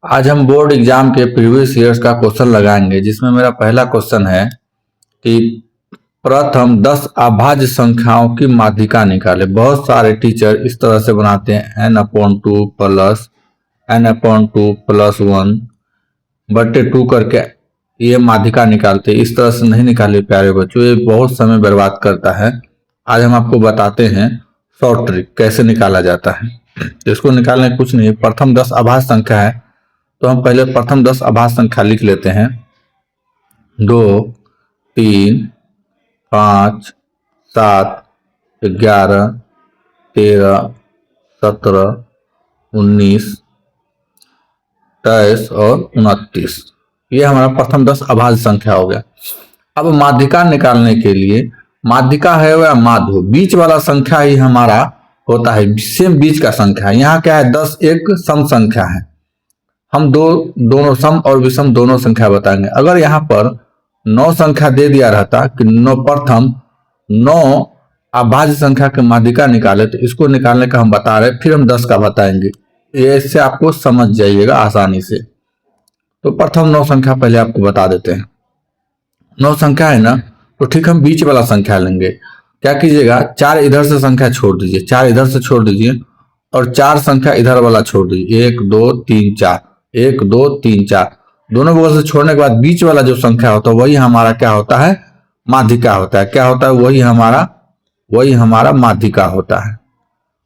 आज हम board exam के प्रीवियस ईयर्स का क्वेश्चन लगाएंगे, जिसमें मेरा पहला क्वेश्चन है कि प्रथम 10 अभाज्य संख्याओं की माध्यिका निकाले। बहुत सारे टीचर इस तरह से बनाते हैं n/2 प्लस n/2 प्लस 1/2 करके ये माध्यिका निकालते हैं। इस तरह से नहीं निकाले प्यारे बच्चों, ये बहुत समय बर्बाद करता है। आज हम आपको बताते हैं शॉर्ट ट्रिक कैसे निकाला जाता है। इसको निकालने कुछ नहीं, प्रथम 10 अभाज्य संख्या है तो हम पहले प्रथम 10 अभाज्य संख्या लिख लेते हैं। 2, 3, 5, 7, 11, 13, 17, 19, 23 और 29। ये हमारा प्रथम 10 अभाज्य संख्या हो गया। अब माध्यिका निकालने के लिए, माध्यिका है या माध्य हो, बीच वाला संख्या ही हमारा होता है, सेम बीच का संख्या है। यहाँ क्या है, 10 एक सम संख्या है। हम दोनों सम और विषम दोनों संख्या बताएंगे। अगर यहाँ पर 9 संख्या दे दिया रहता कि प्रथम 9 अभाज्य संख्या की माध्यिका निकाले, तो इसको निकालने का हम बता रहे, फिर हम 10 का बताएंगे। ये इससे आपको समझ जाइएगा आसानी से। तो प्रथम 9 संख्या पहले आपको बता देते हैं। 9 संख्या है ना, तो ठीक हम बीच वाला संख्या लेंगे। क्या कीजिएगा, 4 इधर से संख्या छोड़ दीजिए, 4 इधर से छोड़ दीजिए और 4 संख्या इधर वाला छोड़ दीजिए। 1 2 3 4, 1 2 3 4, दोनों बगल से छोड़ने के बाद बीच वाला जो संख्या होता है वही हमारा क्या होता है, माध्यिका होता है। क्या होता है, वही हमारा माध्यिका होता है,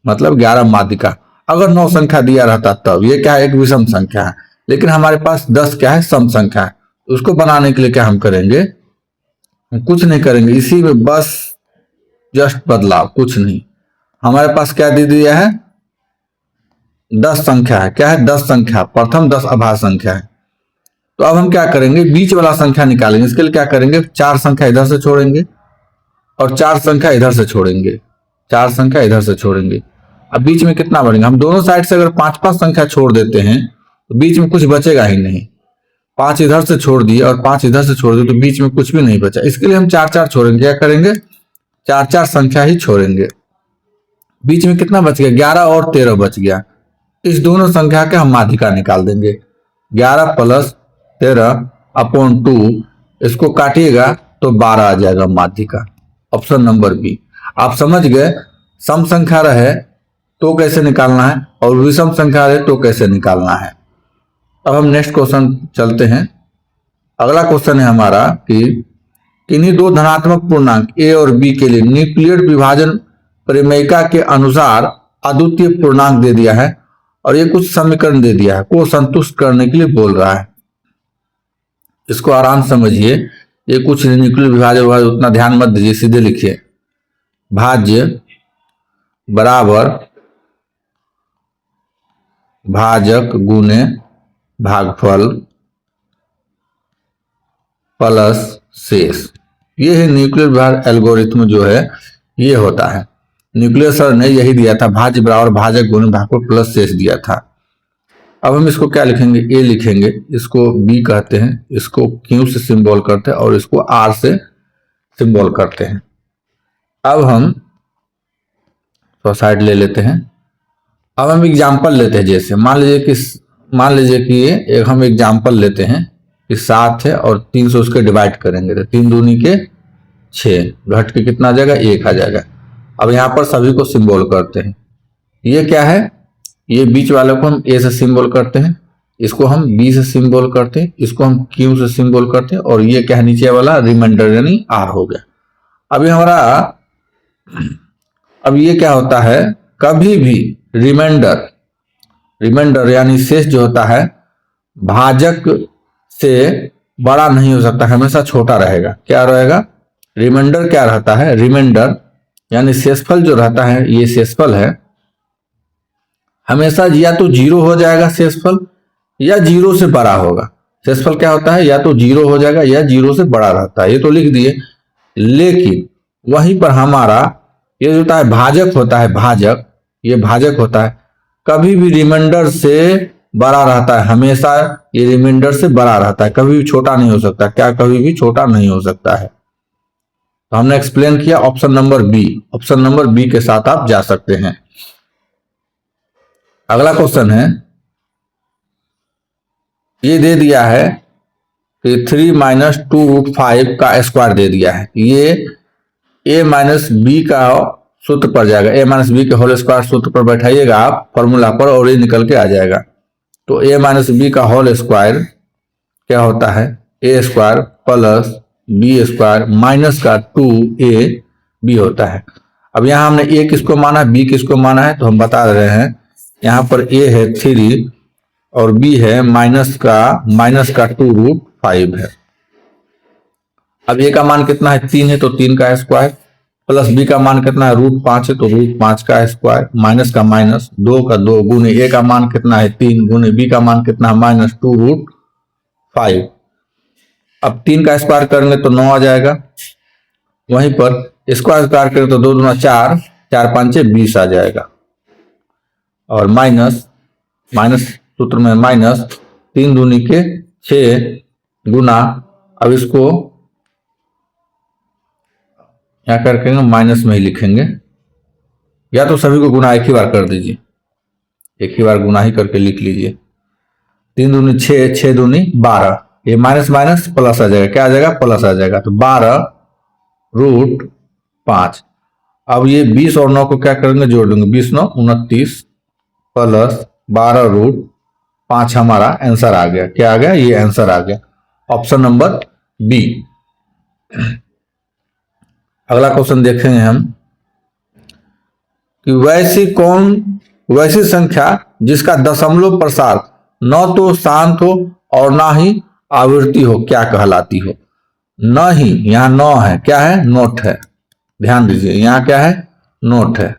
मतलब 11 माध्यिका। अगर 9 संख्या दिया रहता तब ये क्या है, एक विषम संख्या है, लेकिन हमारे पास 10 क्या है, सम संख्या है। उसको बनाने के लिए क्या हम करेंगे, कुछ नहीं करेंगे, इसी में बस जस्ट बदलाव, कुछ नहीं। हमारे पास क्या दे दिया है, 10 संख्या है। क्या है, 10 संख्या, प्रथम 10 अभाज्य संख्या है। तो अब हम क्या करेंगे, बीच वाला संख्या निकालेंगे। इसके लिए क्या करेंगे, 4 संख्या इधर से छोड़ेंगे और 4 संख्या इधर से छोड़ेंगे, 4 संख्या इधर से छोड़ेंगे। अब बीच में कितना बढ़ेंगे, हम दोनों साइड से अगर 5-5 संख्या छोड़ देते हैं तो बीच में कुछ बचेगा ही नहीं। 5 इधर से छोड़ दिए और 5 इधर से छोड़ दिए तो बीच में कुछ भी नहीं बचा। इसके लिए हम 4-4 छोड़ेंगे। क्या करेंगे, 4-4 संख्या ही छोड़ेंगे। बीच में कितना बच गया, 11 और 13 बच गया। इस दोनों संख्या के हम माध्यिका निकाल देंगे। 11 प्लस 13/2, इसको काटिएगा तो 12 आ जाएगा माध्यिका। Option number B. आप समझ गए, सम संख्या रहे तो कैसे निकालना है और विषम संख्या रहे तो कैसे निकालना है। अब हम नेक्स्ट क्वेश्चन चलते हैं। अगला क्वेश्चन है हमारा कि किन्हीं 2 धनात्मक पूर्णांक a और b के लिए न्यूक्लियर विभाजन प्रमेयिका के अनुसार अद्वितीय पूर्णांक दे दिया है और ये कुछ समीकरण दे दिया है को संतुष्ट करने के लिए बोल रहा है। इसको आराम समझिए, ये कुछ न्यूक्लियर विभाजन उतना ध्यान मत दीजिए, सीधे लिखिए। भाज्य बराबर भाजक गुने भागफल प्लस शेष। ये है न्यूक्लियर विभाजन एल्गोरिथम जो है ये होता है। न्यूक्लियर सर ने यही दिया था, भाज्य बराबर भाजक गुने भागफल प्लस शेष दिया था। अब हम इसको क्या लिखेंगे, ए लिखेंगे, इसको बी कहते हैं, इसको क्यू से सिंबल करते हैं और इसको आर से सिंबल करते हैं। अब हम तो साइड ले लेते हैं। अब हम एग्जाम्पल लेते हैं, जैसे मान लीजिए कि एक हम एग्जाम्पल लेते हैं कि 7 है और 3 से उसके डिवाइड करेंगे तो 3 दूनी के 6, घट के कितना आ जाएगा, 1 आ जाएगा। अब यहाँ पर सभी को सिंबल करते हैं। ये क्या है, ये बीच वाले को हम ए से सिंबल करते हैं, इसको हम बी से सिंबल करते हैं, इसको हम क्यू से सिंबल करते हैं और ये क्या है, नीचे वाला रिमाइंडर यानी आर हो गया। अभी हमारा अब ये क्या होता है, कभी भी रिमाइंडर यानी शेष जो होता है भाजक से बड़ा नहीं हो सकता, हमेशा छोटा रहेगा। क्या रहेगा, रिमाइंडर क्या रहता है, रिमाइंडर यानी शेषफल जो रहता है, ये शेषफल है, हमेशा या तो 0 हो जाएगा शेषफल या 0 से बड़ा होगा। शेषफल क्या होता है, या तो 0 हो जाएगा या 0 से बड़ा रहता है, ये तो लिख दिए। लेकिन वहीं पर हमारा ये जो होता है भाजक होता है, भाजक, ये भाजक होता है, कभी भी रिमाइंडर से बड़ा रहता है, हमेशा ये रिमाइंडर से बड़ा रहता है, कभी भी छोटा नहीं हो सकता। क्या, कभी भी छोटा नहीं हो सकता है। तो हमने एक्सप्लेन किया option number B. Option number B के साथ आप जा सकते हैं। अगला क्वेश्चन है ये दे दिया है कि 3 माइनस 2√5 का स्क्वायर दे दिया है। ये a माइनस बी का सूत्र पर जाएगा, a माइनस बी के होल स्क्वायर सूत्र पर बैठाइएगा आप फॉर्मूला पर और ये निकल के आ जाएगा। तो a माइनस बी का होल स्क्वायर क्या होता है, a square plus B square minus का 2ab होता है। अब यहाँ हमने a किसको माना है, b किसको माना है, तो हम बता रहे हैं यहाँ पर a है 3 और b है माइनस का 2√5 है। अब a का मान कितना है 3 है तो 3 का स्क्वायर, प्लस b का मान कितना है √5 है तो √5 का स्क्वायर, माइनस का माइनस 2 का 2 गुने a का मान कितना है 3 गुने b का मान कितना है माइनस 2√5। अब 3 का स्क्वायर करेंगे तो 9 आ जाएगा, वहीं पर स्क्वायर करेंगे तो 2 दूना 4, 4 5 20 आ जाएगा। और माइनस सूत्र में माइनस 3 दूनी के 6 गुना, अब इसको क्या करके माइनस में ही लिखेंगे, या तो सभी को गुना एक ही बार कर दीजिए, एक ही बार गुना ही करके लिख लीजिए। 3 दूनी 6, 6 दूनी 12, ये माइनस माइनस प्लस आ जाएगा, क्या आ जाएगा प्लस आ जाएगा, तो 12√5। अब ये 20 और 9 को क्या करेंगे जोड़ देंगे, 20 9 29 प्लस 12√5 हमारा आंसर आ गया। क्या आ गया, ये आंसर आ गया, ऑप्शन नंबर बी। अगला क्वेश्चन देखेंगे हम कि वैसी संख्या जिसका दशमलव प्रसार न तो शांत हो और ना ही आवृत्ति हो क्या कहलाती हो। न ही यहाँ 9 है, क्या है नोट है, ध्यान दीजिए यहाँ क्या है नोट है,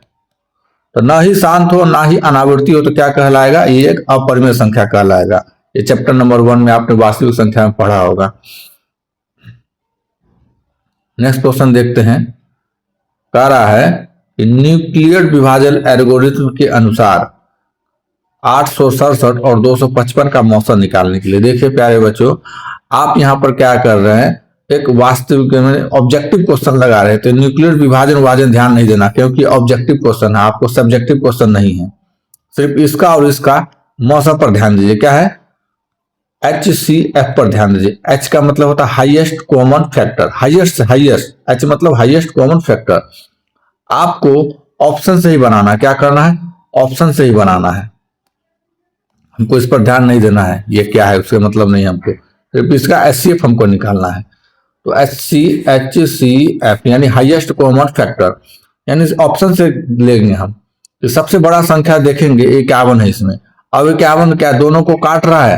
तो न ही शांत हो ना ही अनावृत्ति हो तो क्या कहलाएगा, ये एक अपरिमेय संख्या कहलाएगा। ये चैप्टर नंबर 1 में आपने वास्तविक संख्या में पढ़ा होगा। नेक्स्ट क्वेश्चन देखते हैं, कह रहा है कि न्यूक्लियर विभाजन एल्गोरिथम के अनुसार 867 और 255 का मौसम निकालने के लिए, देखिए प्यारे बच्चों आप यहाँ पर क्या कर रहे हैं, एक वास्तविक ऑब्जेक्टिव क्वेश्चन लगा रहे थे। न्यूक्लियर विभाजन ध्यान नहीं देना क्योंकि ऑब्जेक्टिव क्वेश्चन है, आपको सब्जेक्टिव क्वेश्चन नहीं है। सिर्फ इसका और इसका मौसम पर ध्यान दीजिए, क्या है HCF पर ध्यान दीजिए। H का मतलब होता है highest common factor, highest H मतलब हाईएस्ट कॉमन फैक्टर। आपको ऑप्शन से ही बनाना है, क्या करना है ऑप्शन से ही बनाना है, हमको इस पर ध्यान नहीं देना है ये क्या है उसका मतलब नहीं, हमको सिर्फ इसका HCF हमको निकालना है। तो HCF यानी हाईएस्ट कॉमन फैक्टर, यानी ऑप्शन से लेंगे हम। तो सबसे बड़ा संख्या देखेंगे 51 है इसमें, अब 51 क्या दोनों को काट रहा है,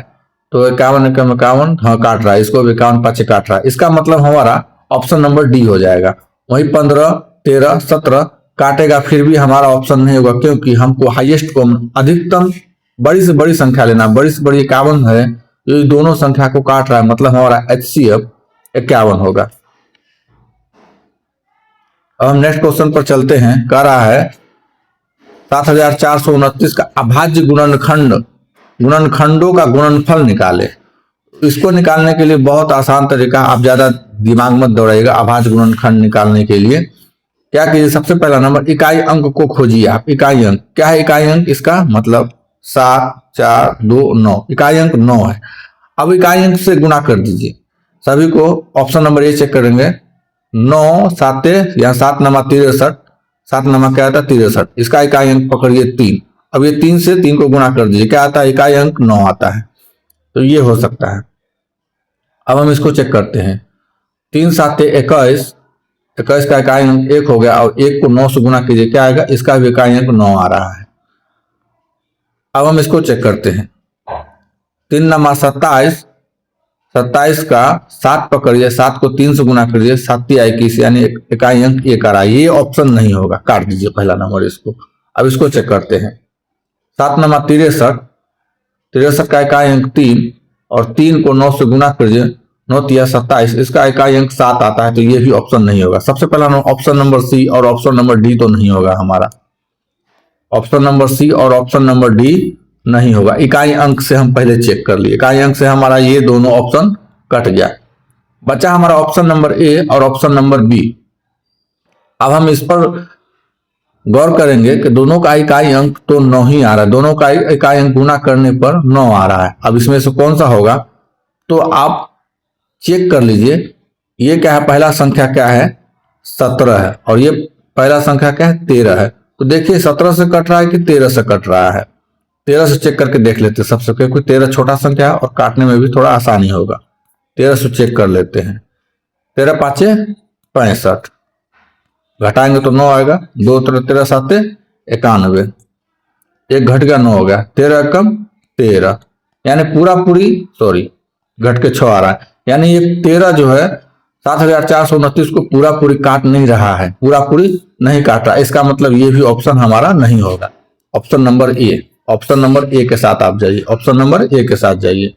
तो 51 हाँ काट रहा है, इसको 51 5 काट रहा है, इसका मतलब हमारा ऑप्शन नंबर डी हो जाएगा। वही 15 13 17 काटेगा फिर भी हमारा ऑप्शन नहीं होगा, क्योंकि हमको हाईएस्ट कॉमन अधिकतम बड़ी से बड़ी संख्या लेना, बड़ी से बड़ी 51 है, ये दोनों संख्या को काट रहा है, मतलब हमारा HCF 51 होगा। अब हम नेक्स्ट क्वेश्चन पर चलते हैं, कह रहा है 7429 का अभाज्य गुणनखंडों का गुणनफल निकाले। इसको निकालने के लिए बहुत आसान तरीका, आप ज्यादा दिमाग मत दौड़ाइएगा। अभाज्य गुणनखंड निकालने के लिए क्या कीजिए, सबसे पहला नंबर इकाई अंक को खोजिए आप। इकाई अंक क्या है, इकाई अंक इसका मतलब 7 4 2 9, इकाई अंक 9 है। अब इकाई अंक से गुणा कर दीजिए सभी को, ऑप्शन नंबर ए चेक करेंगे, 9 7 यहाँ 7 नमा 63, 7 नमा क्या आता है 63, इसका इकाई अंक पकड़िए 3। अब ये 3 से 3 को गुणा कर दीजिए, क्या आता है इकाई अंक 9 आता है, तो ये हो सकता है। अब हम इसको चेक करते हैं, 3 7 21, 21 का इकाई अंक 1 हो गया, और 1 को 9 से गुणा कीजिए क्या आएगा, इसका भी इकाई अंक 9 आ रहा है। अब हम इसको चेक करते हैं, 3 नमा 27, 27 का 7 पकड़िए, 7 को 3 से गुणा करिए, 7 21 यानी इकाई अंक 1 आ रहा है, ये ऑप्शन नहीं होगा, काट दीजिए पहला नंबर इसको। अब इसको चेक करते हैं, 7 नमा 63, 63 का इकाई अंक 3 और 3 को 9 से गुणा करिए, 9 तिया 27, इसका इकाई अंक 7 आता है, तो ये भी ऑप्शन नहीं होगा। सबसे पहला ऑप्शन नंबर सी और ऑप्शन नंबर डी तो नहीं होगा हमारा, ऑप्शन नंबर सी और ऑप्शन नंबर डी नहीं होगा। इकाई अंक से हम पहले चेक कर लिए, इकाई अंक से हमारा ये दोनों ऑप्शन कट गया, बचा हमारा ऑप्शन नंबर ए और ऑप्शन नंबर बी। अब हम इस पर गौर करेंगे कि दोनों का इकाई अंक तो 9 ही आ रहा है, दोनों का इकाई अंक गुना करने पर 9 आ रहा है। अब इसमें से कौन सा होगा, तो आप चेक कर लीजिए। ये क्या है, पहला संख्या क्या है 17 है, और ये पहला संख्या क्या है 13 है। तो देखिए 17 से कट रहा है कि 13 से कट रहा है। 13 से चेक करके देख लेते हैं सबसे, क्योंकि 13 छोटा संख्या है और काटने में भी थोड़ा आसानी होगा। 13 से चेक कर लेते हैं। 13 पाँचे 65, घटाएंगे तो 9 आएगा। 2 13 7 91, एक घट गया 9 हो गया। 13 कम 13, यानी पूरा पूरी घट के 6 आ रहा है। यानी ये 13 जो है 7429 को पूरा पूरी काट नहीं रहा है, पूरा पूरी नहीं काट रहा। इसका मतलब ये भी ऑप्शन हमारा नहीं होगा। Option number A, option number A के साथ आप जाइए, ऑप्शन नंबर ए के साथ जाइए।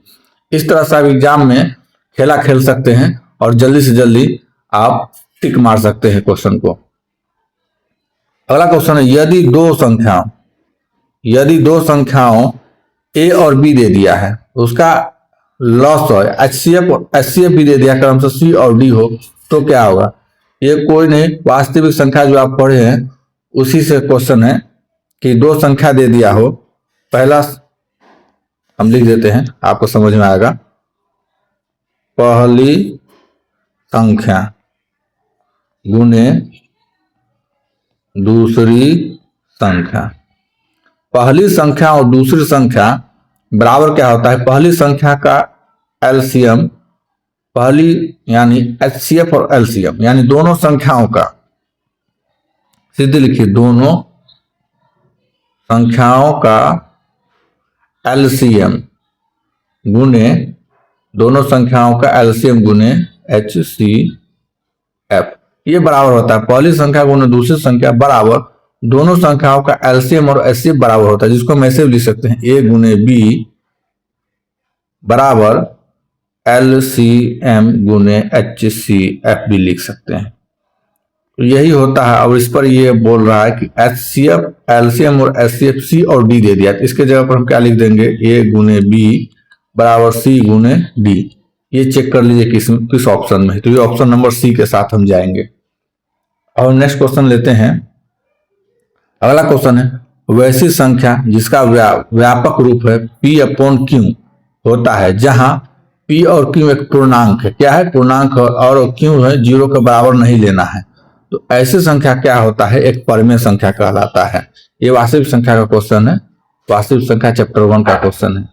इस तरह से आप एग्जाम में खेला खेल सकते हैं और जल्दी से जल्दी आप टिक मार सकते हैं क्वेश्चन को। अगला क्वेश्चन है, यदि दो संख्याओं ए और बी दे दिया है, उसका लॉस हो HCF और SCF भी दे दिया क्रम से C और D हो, तो क्या होगा। ये कोई नहीं, वास्तविक संख्या जो आप पढ़े हैं उसी से क्वेश्चन है कि दो संख्या दे दिया हो। पहला हम लिख देते हैं, आपको समझ में आएगा। पहली संख्या गुने दूसरी संख्या। पहली संख्या और दूसरी संख्या बराबर क्या होता है, पहली संख्या का एलसीएम, पहली यानी HCF और LCM, यानी दोनों संख्याओं का, सीधे लिखिए, दोनों संख्याओं का LCM गुने दोनों संख्याओं का LCM गुने HCF, ये बराबर होता है पहली संख्या गुने दूसरी संख्या बराबर दोनों संख्याओं का LCM और HCF बराबर होता है, जिसको हम ऐसे भी लिख सकते हैं A गुने B बराबर LCM गुने HCF भी लिख सकते हैं। तो यही होता है। और इस पर ये बोल रहा है कि HCF, LCM और HCF C और D दे दिया, तो इसके जगह पर हम क्या लिख देंगे, A गुने B बराबर C गुने D। ये चेक कर लीजिए किस ऑप्शन में है। तो ये ऑप्शन नंबर C के साथ हम जाएंगे। और नेक्स्ट क्वेश्चन लेते हैं। अगला क्वेश्चन है, वैसी संख्या जिसका व्यापक रूप है P/Q होता है, जहां P और Q एक पूर्णांक है, क्या है पूर्णांक, और Q है 0 के बराबर नहीं लेना है, तो ऐसी संख्या क्या होता है, एक परिमेय संख्या कहलाता है। ये वास्तविक संख्या का क्वेश्चन है, वास्तविक संख्या चैप्टर 1 का क्वेश्चन है।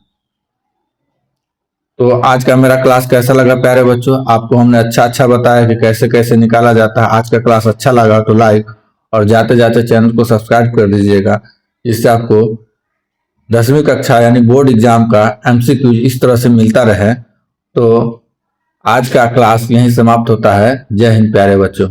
तो आज का मेरा क्लास कैसा लगा प्यारे बच्चों, आपको हमने अच्छा बताया कि कैसे कैसे निकाला जाता है। आज का क्लास अच्छा लगा तो लाइक और जाते जाते चैनल को सब्सक्राइब कर दीजिएगा, जिससे आपको 10वीं कक्षा यानी बोर्ड एग्जाम का MCQ इस तरह से मिलता रहे। तो आज का क्लास यहीं समाप्त होता है। जय हिंद प्यारे बच्चों।